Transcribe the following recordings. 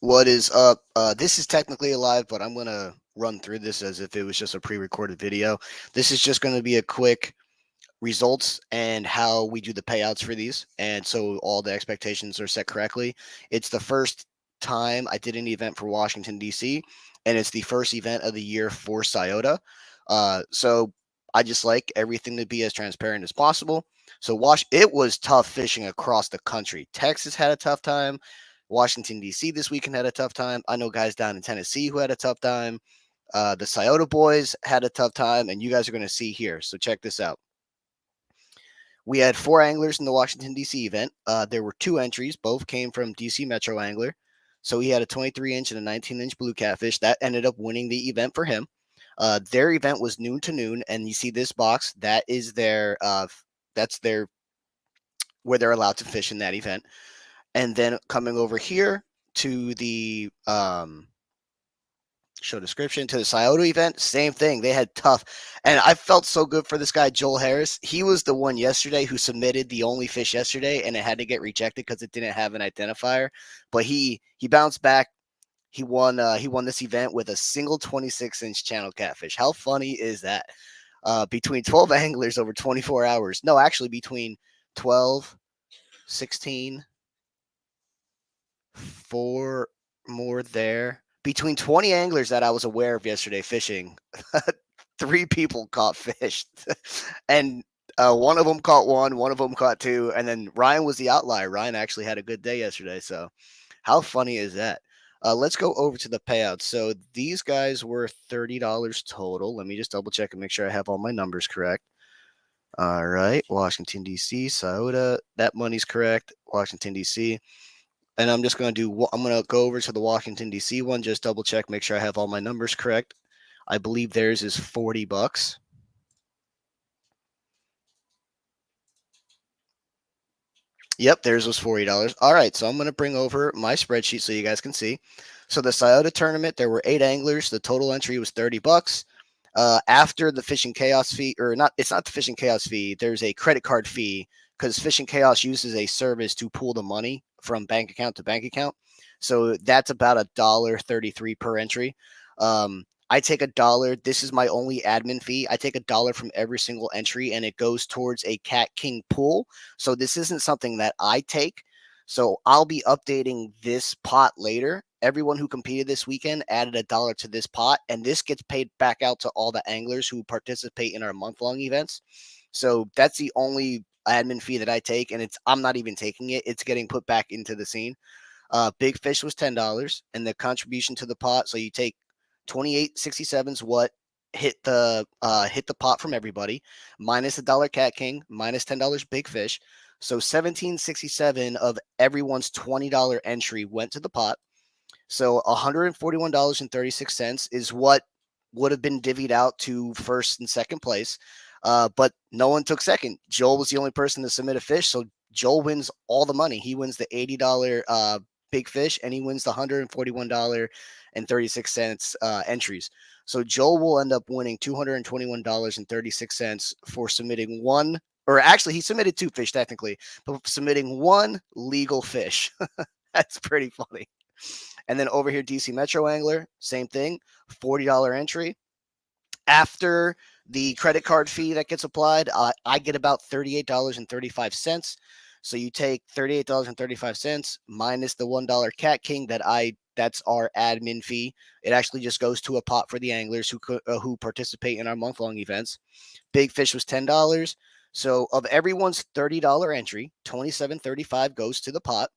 What is up? This is technically live, but I'm gonna run through this as if it was just a pre-recorded video. This is just going to be a quick results and how we do the payouts for these, and so all the expectations are set correctly. It's the first time I did an event for Washington D.C., and it's the first event of the year for Scioto. So I just like everything to be as transparent as possible. So it was tough fishing across the country. Texas had a tough time. Washington D.C. this weekend had a tough time. I know guys down in Tennessee who had a tough time. The Scioto boys had a tough time, and you guys are going to see here. So check this out. We had four anglers in the Washington, D.C. event. There were two entries. Both came from D.C. Metro Angler. So he had a 23-inch and a 19-inch blue catfish. That ended up winning the event for him. Their event was noon to noon, and you see this box. That is that's their where they're allowed to fish in that event. And then coming over here to the show description to the Scioto event, same thing. They had tough, and I felt so good for this guy Joel Harris. He was the one yesterday who submitted the only fish yesterday, and it had to get rejected because it didn't have an identifier. But he bounced back. He won. He won this event with a single 26-inch channel catfish. How funny is that? Between 12 anglers over 24 hours. No, actually between 12, 16, four more there. Between 20 anglers that I was aware of yesterday fishing, three people caught fish. And one of them caught one of them caught two, and then Ryan was the outlier. Ryan actually had a good day yesterday. So, how funny is that? Let's go over to the payouts. So, these guys were $30 total. Let me just double check and make sure I have all my numbers correct. All right, Washington, D.C., Scioto. That money's correct. Washington, D.C. And I'm just going to do, I'm going to go over to the Washington, D.C. one, just double check, make sure I have all my numbers correct. I believe theirs is $40. Yep, theirs was $40. All right, so I'm going to bring over my spreadsheet so you guys can see. So the Scioto tournament, there were 8 anglers. The total entry was $30. After the fishing chaos fee, or not, it's not the fishing chaos fee. There's a credit card fee because fishing chaos uses a service to pool the money from bank account to bank account. So that's about $1.33 per entry. I take $1. This is my only admin fee. I take $1 from every single entry, and it goes towards a Cat King pool. So this isn't something that I take. So I'll be updating this pot later. Everyone who competed this weekend added $1 to this pot, and this gets paid back out to all the anglers who participate in our month-long events. So that's the only admin fee that I take, and I'm not even taking it. It's getting put back into the scene. Big fish was $10, and the contribution to the pot. So you take 28.67's what hit the pot from everybody, minus $1 Cat King, minus $10 Big Fish. So 17.67 of everyone's $20 entry went to the pot. So $141.36 is what would have been divvied out to first and second place. But no one took second. Joel was the only person to submit a fish. So Joel wins all the money. He wins the $80 big fish, and he wins the $141.36 entries. So Joel will end up winning $221.36 for submitting one, or actually, he submitted 2 fish technically, but submitting one legal fish. That's pretty funny. And then over here, DC Metro Angler, same thing, $40 entry. After the credit card fee that gets applied, I get about $38.35. So you take $38.35 minus the $1 Cat King that's our admin fee. It actually just goes to a pot for the anglers who participate in our month-long events. Big fish was $10. So of everyone's $30 entry, $27.35 goes to the pot.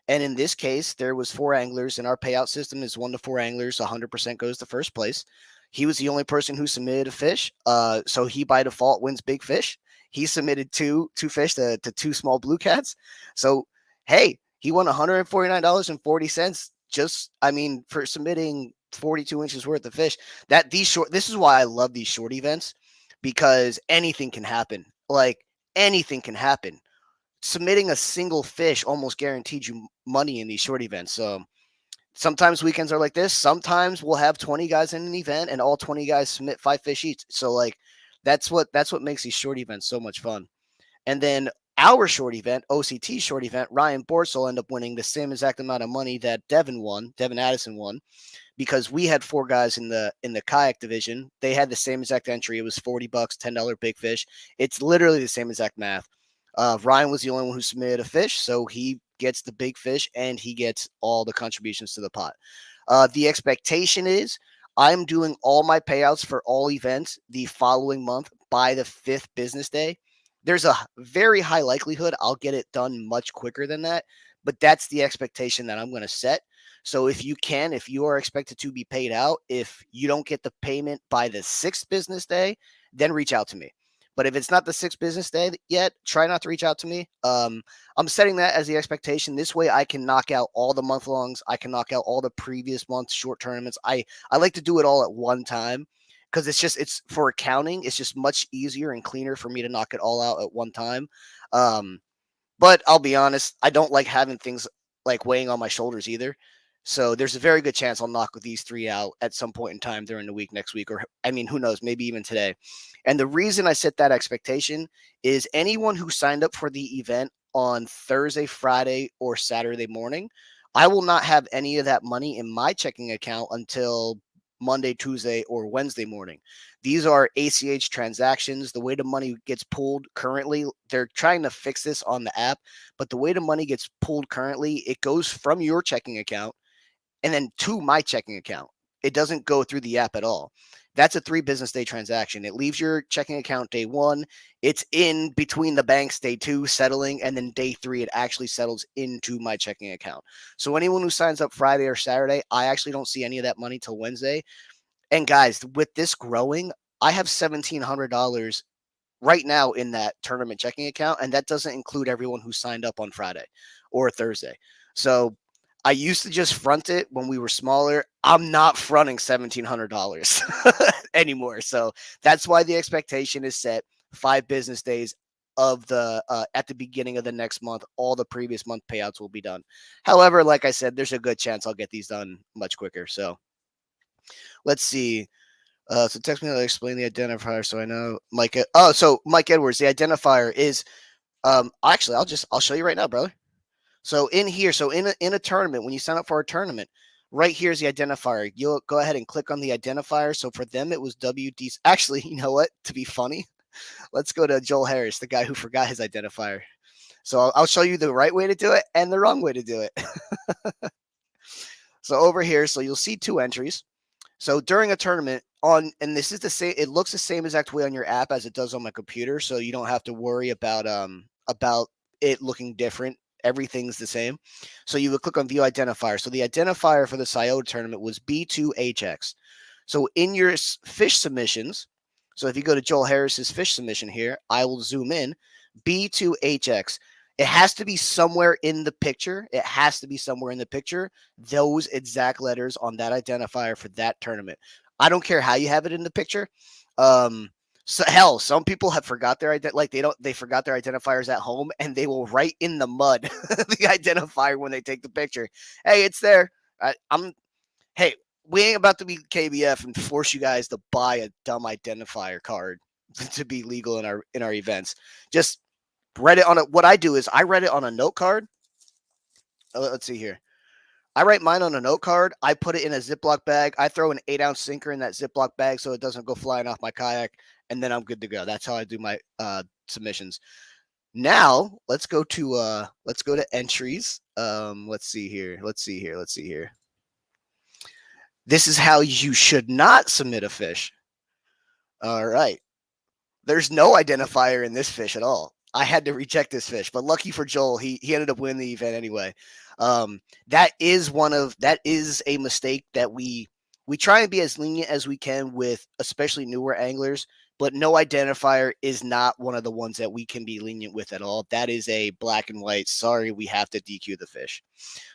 And in this case, there was 4 anglers, and our payout system is 1 to 4 anglers. 100% goes to first place. He was the only person who submitted a fish, so he by default wins big fish. He submitted two fish to 2 small blue cats. So hey, he won $149.40. For submitting 42 inches worth of fish. This is why I love these short events, because anything can happen. Like anything can happen. Submitting a single fish almost guaranteed you money in these short events. So sometimes weekends are like this. Sometimes we'll have 20 guys in an event and all 20 guys submit 5 fish each. So like that's what makes these short events so much fun. And then our short event, OCT short event, Ryan Borsell ended up winning the same exact amount of money that Devin Addison won, because we had 4 guys in the kayak division. They had the same exact entry. It was $40, $10 big fish. It's literally the same exact math. Ryan was the only one who submitted a fish, so he gets the big fish and he gets all the contributions to the pot. The expectation is I'm doing all my payouts for all events the following month by the 5th business day. There's a very high likelihood I'll get it done much quicker than that, but that's the expectation that I'm going to set. So if you are expected to be paid out, if you don't get the payment by the 6th business day, then reach out to me. But if it's not the 6th business day yet, try not to reach out to me. I'm setting that as the expectation. This way I can knock out all the month longs. I can knock out all the previous month's short tournaments. I like to do it all at one time, because it's for accounting. It's just much easier and cleaner for me to knock it all out at one time. But I'll be honest, I don't like having things like weighing on my shoulders either. So there's a very good chance I'll knock these 3 out at some point in time during the week next week, or I mean, who knows, maybe even today. And the reason I set that expectation is anyone who signed up for the event on Thursday, Friday, or Saturday morning, I will not have any of that money in my checking account until Monday, Tuesday, or Wednesday morning. These are ACH transactions. The way the money gets pulled currently, they're trying to fix this on the app, but the way the money gets pulled currently, it goes from your checking account and then to my checking account. It doesn't go through the app at all. That's a 3 business day transaction. It leaves your checking account day 1. It's in between the banks day 2 settling, and then day 3 it actually settles into my checking account. So anyone who signs up Friday or Saturday, I actually don't see any of that money till Wednesday. And guys, with this growing, I have $1,700 right now in that tournament checking account, and that doesn't include everyone who signed up on Friday or Thursday. So I used to just front it when we were smaller. I'm not fronting $1,700 anymore. So that's why the expectation is set 5 business days of the at the beginning of the next month. All the previous month payouts will be done. However, like I said, there's a good chance I'll get these done much quicker. So let's see. So text me to explain the identifier so I know Mike. So Mike Edwards, the identifier is actually I'll show you right now, brother. So in here, so in a tournament, when you sign up for a tournament, right here's the identifier. You'll go ahead and click on the identifier. So for them, it was WD. Actually, you know what? To be funny, let's go to Joel Harris, the guy who forgot his identifier. So I'll show you the right way to do it and the wrong way to do it. So over here, so you'll see 2 entries. So during a tournament and this is the same, it looks the same exact way on your app as it does on my computer. So you don't have to worry about it looking different. Everything's the same. So you would click on view identifier. So the identifier for the Scioto tournament was B2HX. So in your fish submissions, so if you go to Joel Harris's fish submission here, I will zoom in, B2HX. It has to be somewhere in the picture. It has to be somewhere in the picture, those exact letters on that identifier for that tournament. I don't care how you have it in the picture. So hell, some people have forgot their they forgot their identifiers at home, and they will write in the mud the identifier when they take the picture. Hey, it's there. Hey, we ain't about to be KBF and force you guys to buy a dumb identifier card to be legal in our events. Just write it on what I do is I write it on a note card. Let's see here. I write mine on a note card. I put it in a Ziploc bag. I throw an 8-ounce sinker in that Ziploc bag so it doesn't go flying off my kayak, and then I'm good to go. That's how I do my submissions. Now let's go to entries. Let's see here. This is how you should not submit a fish. All right. There's no identifier in this fish at all. I had to reject this fish, but lucky for Joel, he ended up winning the event anyway. That is a mistake that we try and be as lenient as we can with especially newer anglers, but no identifier is not one of the ones that we can be lenient with at all. That is a black and white. Sorry, we have to DQ the fish.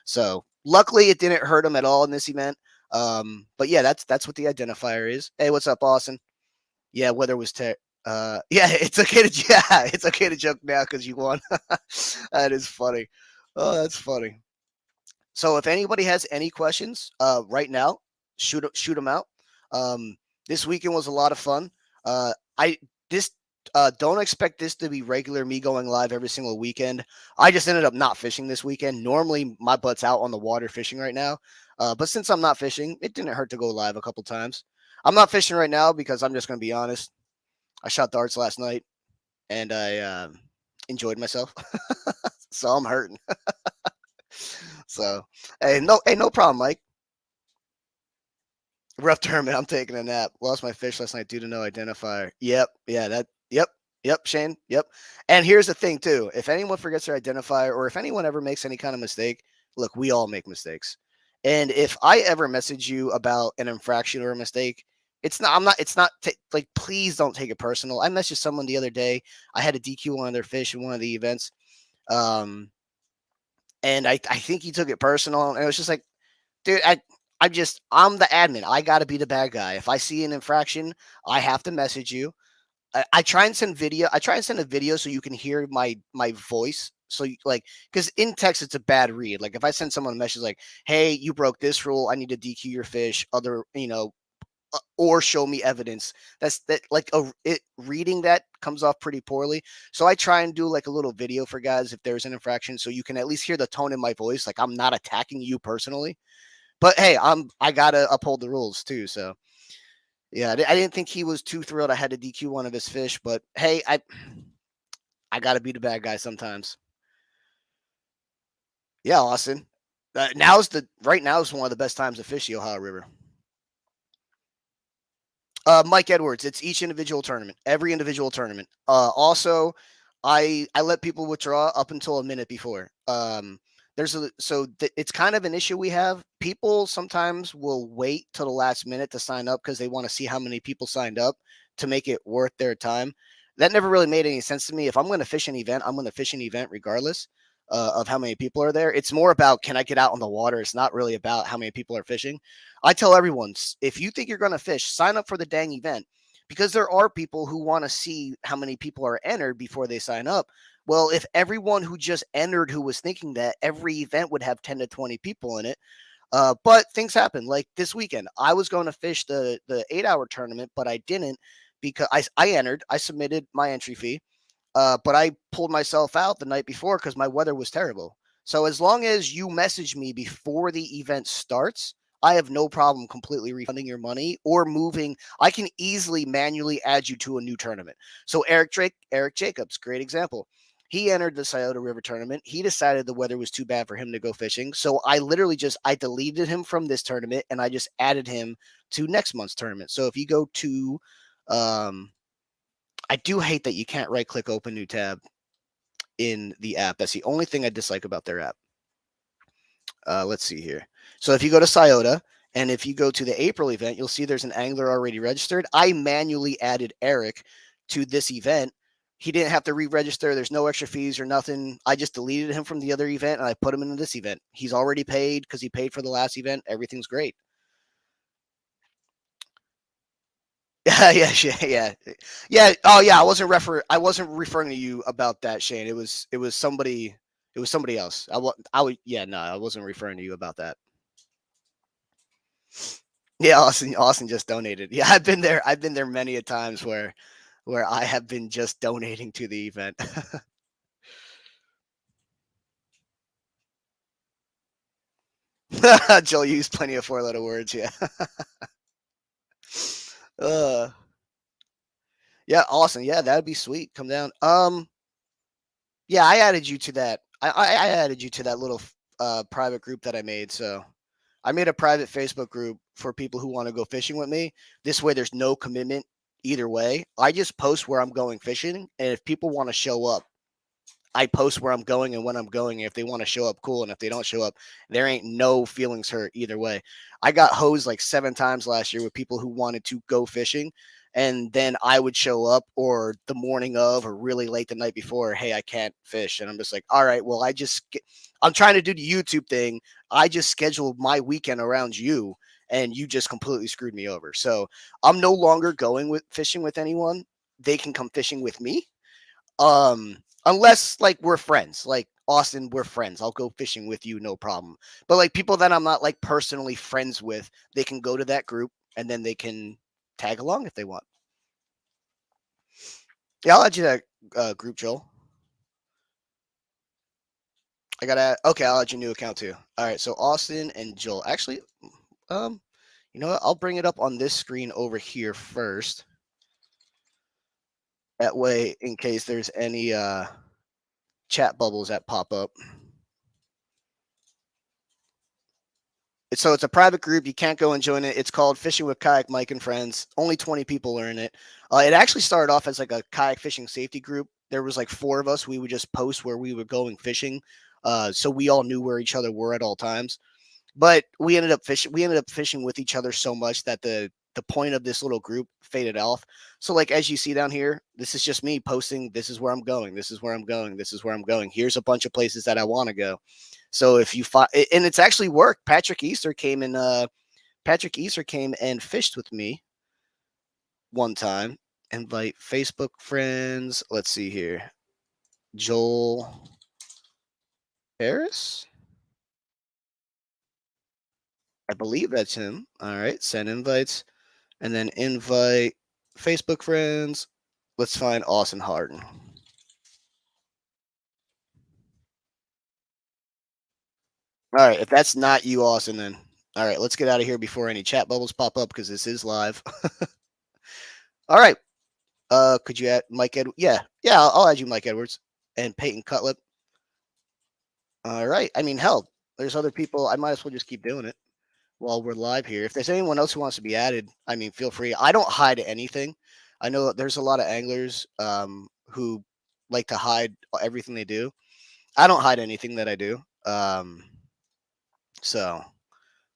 So luckily it didn't hurt him at all in this event. But yeah, that's what the identifier is. Hey, what's up, Austin? Yeah, weather was yeah, it's okay to joke now because you won. That is funny. Oh, that's funny. So if anybody has any questions, right now, shoot them out. This weekend was a lot of fun. I this Don't expect this to be regular me going live every single weekend. I just ended up not fishing this weekend. Normally, my butt's out on the water fishing right now. But since I'm not fishing, it didn't hurt to go live a couple times. I'm not fishing right now because I'm just going to be honest. I shot darts last night and I enjoyed myself. So I'm hurting. So, hey, no problem, Mike. Rough tournament. I'm taking a nap. Lost my fish last night due to no identifier. Yep. Yeah. Yep. Yep. Shane. Yep. And here's the thing too. If anyone forgets their identifier, or if anyone ever makes any kind of mistake, look, we all make mistakes. And if I ever message you about an infraction or a mistake, it's not. I'm not. It's not like. Please don't take it personal. I messaged someone the other day. I had a DQ one of their fish in one of the events. Um, and I think he took it personal, and it was just like, dude, I'm the admin. I got to be the bad guy. If I see an infraction, I have to message you. I try and send video. I try and send a video so you can hear my voice. So you, like, because in text it's a bad read. Like if I send someone a message like, "Hey, you broke this rule. I need to DQ your fish." Or show me evidence. That's that like reading that comes off pretty poorly. So I try and do like a little video for guys if there's an infraction, so you can at least hear the tone in my voice. Like I'm not attacking you personally. But hey, I gotta uphold the rules too. So yeah, I didn't think he was too thrilled. I had to DQ one of his fish, but hey, I gotta be the bad guy sometimes. Yeah, Austin. Right now is one of the best times to fish the Ohio River. Mike Edwards. It's each individual tournament, every individual tournament. Also, I let people withdraw up until a minute before. It's kind of an issue we have. People sometimes will wait till the last minute to sign up because they want to see how many people signed up to make it worth their time. That never really made any sense to me. If I'm going to fish an event, I'm going to fish an event regardless of how many people are there. It's more about can I get out on the water. It's not really about how many people are fishing. I tell everyone, if you think you're going to fish, sign up for the dang event because there are people who want to see how many people are entered before they sign up. Well, if everyone who just entered who was thinking that every event would have 10 to 20 people in it, but things happen. Like this weekend, I was going to fish the 8 hour tournament, but I didn't because I entered, I submitted my entry fee. But I pulled myself out the night before because my weather was terrible. So as long as you message me before the event starts, I have no problem completely refunding your money or moving. I can easily manually add you to a new tournament. So Eric Jacobs, great example. He entered the Scioto River tournament. He decided the weather was too bad for him to go fishing. So I literally I deleted him from this tournament and I just added him to next month's tournament. So if you go to um, I do hate that you can't right click open new tab in the app. That's the only thing I dislike about their app. Let's see here. So if you go to Scioto and if you go to the April event, you'll see there's an angler already registered. I manually added Eric to this event. He didn't have to re-register. There's no extra fees or nothing. I just deleted him from the other event and I put him into this event. He's already paid because he paid for the last event. Everything's great. Yeah, yeah. Oh, yeah. I wasn't referring to you about that, Shane. It was somebody. It was somebody else. I would. Yeah, no, I wasn't referring to you about that. Yeah, Austin just donated. Yeah, I've been there. I've been there many a times where I have been just donating to the event. Joel used plenty of four-letter words. Yeah. uh, yeah, awesome. Yeah, that'd be sweet. Come down. Yeah, I added you to that. I added you to that little private group that I made. So I made a private Facebook group for people who want to go fishing with me. This way, there's no commitment either way. I just post where I'm going fishing, and if people want to show up, I post where I'm going and when I'm going. If they want to show up, cool. And if they don't show up, there ain't no feelings hurt either way. I got hosed like 7 times last year with people who wanted to go fishing. And then I would show up or the morning of or really late the night before, hey, I can't fish. And I'm just like, all right, well, I'm trying to do the YouTube thing. I just scheduled my weekend around you and you just completely screwed me over. So I'm no longer going with fishing with anyone. They can come fishing with me unless like we're friends, like Austin, we're friends. I'll go fishing with you, no problem. But like people that I'm not like personally friends with, they can go to that group and then they can tag along if they want. Yeah, I'll add you that group, Joel. I gotta. Okay, I'll add your new account too. All right, so Austin and Joel. Actually, um, you know what? I'll bring it up on this screen over here first. That way, in case there's any chat bubbles that pop up. So it's a private group. You can't go and join it. It's called Fishing with Kayak Mike and Friends. Only 20 people are in it. It actually started off as like a kayak fishing safety group. There was like four of us. We would just post where we were going fishing, so we all knew where each other were at all times. But we ended up fishing. We ended up fishing with each other so much that the point of this little group faded off. So like as you see down here, this is just me posting. This is where I'm going. This is where I'm going. This is where I'm going. Here's a bunch of places that I want to go. So if you find, and it's actually worked. Patrick Easter came and fished with me one time. Invite Facebook friends. Let's see here. Joel Harris. I believe that's him. All right. Send invites and then invite Facebook friends. Let's find Austin Harden. All right. If that's not you, Austin, then all right. Let's get out of here before any chat bubbles pop up because this is live. All right. Could you add Mike Edwards? Yeah. Yeah. I'll add you, Mike Edwards and Peyton Cutlip. All right. I mean, hell, there's other people. I might as well just keep doing it while we're live here. If there's anyone else who wants to be added, I mean, feel free. I don't hide anything. I know there's a lot of anglers who like to hide everything they do. I don't hide anything that I do. So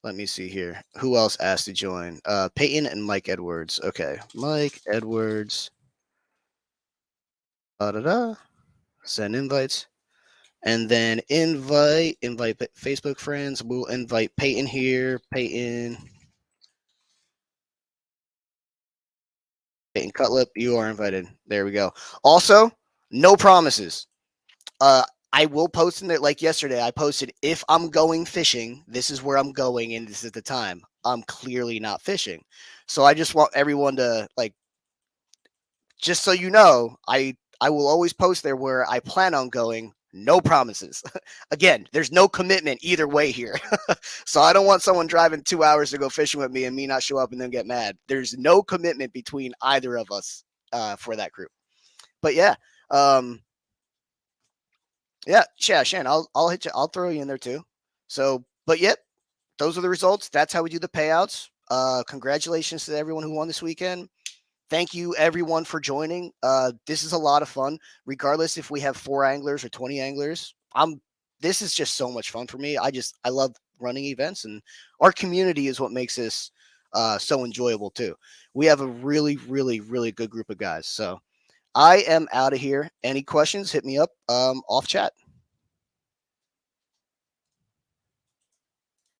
let me see here. Who else asked to join? Peyton and Mike Edwards. Okay, Mike Edwards. Da da da. Send invites. And then invite Facebook friends. We'll invite Peyton here. Peyton Cutlip, you are invited. There we go. Also, no promises. I will post in there like yesterday. I posted if I'm going fishing, this is where I'm going, and this is the time. I'm clearly not fishing. So I just want everyone to like just so you know, I will always post there where I plan on going. No promises. Again, there's no commitment either way here. So I don't want someone driving 2 hours to go fishing with me and me not show up and then get mad. There's no commitment between either of us for that group. But yeah, um, yeah, Shan, I'll hit you. I'll throw you in there too. So, but yep, those are the results. That's how we do the payouts. Congratulations to everyone who won this weekend. Thank you everyone for joining. This is a lot of fun, regardless if we have 4 anglers or 20 anglers. This is just so much fun for me. I love running events, and our community is what makes this so enjoyable too. We have a really, really, really good group of guys. So I am out of here. Any questions? Hit me up off chat.